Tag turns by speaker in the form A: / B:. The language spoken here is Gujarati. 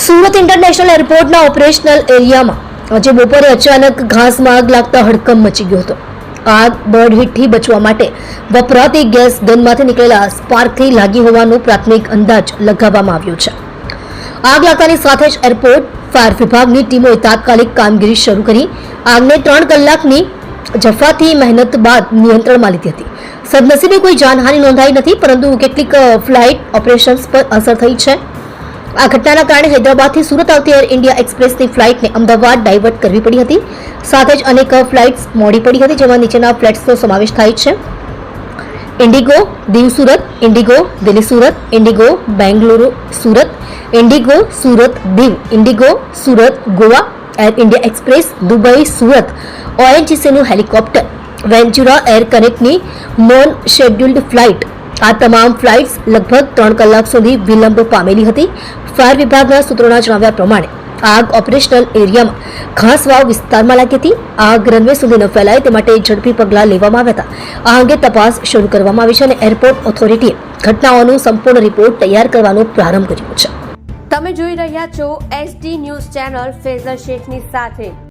A: સુરત ઇન્ટરનેશનલ એરપોર્ટના ઓપરેશનલ એરિયામાં આજે બપોરે અચાનક ઘાસમાં આગ લાગતા હડકંપ મચી ગયો હતો. આગ બર્ડ હીટથી બચવા માટે વપરાતી ગેસ ગનમાંથી નીકળેલા સ્પાર્કથી લાગી હોવાનો પ્રાથમિક અંદાજ લગાવવામાં આવ્યો છે. આગ લાગતાની સાથે જ એરપોર્ટ ફાયર વિભાગની ટીમોએ તાત્કાલિક કામગીરી શરૂ કરી આગને 3 કલાકની જફાથી મહેનત બાદ નિયંત્રણમાં લીધી હતી. સદનસીબે કોઈ જાનહાનિ નોંધાઈ નથી, પરંતુ કેટલીક ફ્લાઇટ ઓપરેશન્સ પર અસર થઈ છે. આ ઘટનાના કારણે હૈદરાબાદથી સુરત આવતી એર ઇન્ડિયા એક્સપ્રેસની ફ્લાઇટને અમદાવાદ ડાયવર્ટ કરવી પડી હતી. સાથે જ અનેક ફ્લાઇટ્સ મોડી પડી હતી, જેમાં નીચેના ફ્લાઇટ્સનો સમાવેશ થાય છે: ઇન્ડિગો દીવ સુરત, ઇન્ડિગો દિલ્હી સુરત, ઇન્ડિગો બેંગલુરુ સુરત, ઇન્ડિગો સુરત દીવ, ઇન્ડિગો સુરત ગોવા, એર ઇન્ડિયા એક્સપ્રેસ દુબઈ સુરત, ઓએનજીસીનું હેલિકોપ્ટર, વેન્ચુરા એર કનેક્ટની નોન શેડ્યુલ્ડ ફ્લાઇટ. આ તમામ ફ્લાઇટ્સ લગભગ 3 કલાક સુધી વિલંબ પામેલી હતી. ફાયર વિભાગના સૂત્રોના જણાવ્યા પ્રમાણે આગ ઓપરેશનલ એરિયામાં ઘાસવાવ વિસ્તારમાં લાગી હતી. આગ રનવે સુધી ન ફેલાય તે માટે ઝડપી પગલાં લેવામાં આવ્યા હતા. આ અંગે તપાસ શરૂ કરવામાં આવી છે અને એરપોર્ટ ઓથોરિટીએ ઘટનાઓનો સંપૂર્ણ રિપોર્ટ તૈયાર કરવાનો પ્રારંભ કર્યો છે.
B: તમે જોઈ રહ્યા છો SD ન્યૂઝ ચેનલ ફેઝર શેખની સાથે.